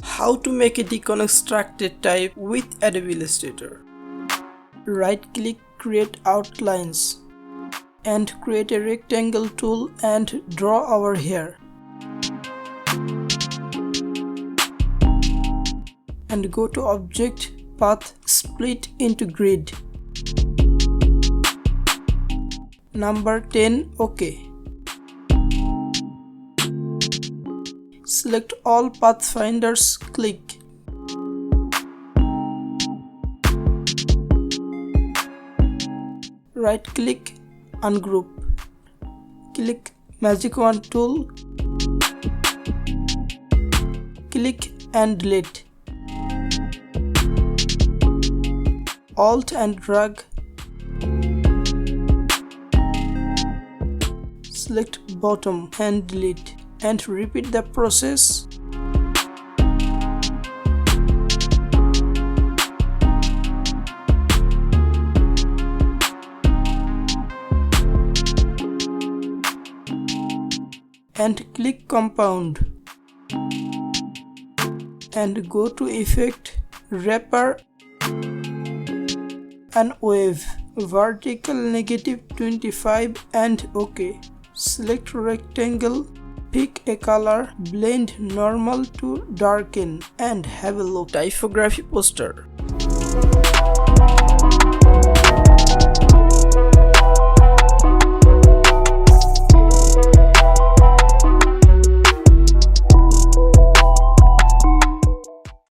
How to make a deconstructed type with Adobe Illustrator. Right click, create outlines, and create a rectangle tool and draw over here. And go to Object, Path, Split into Grid. Number 10, OK. Select all pathfinders, click. Right click, ungroup. Click Magic Wand tool. Click and delete. Alt and drag. Select bottom and delete. And repeat the process. And click compound. And go to Effect, Wrapper and Wave. Vertical -25 and OK. Select rectangle. Pick a color, blend normal to darken, and have a look. Typography poster.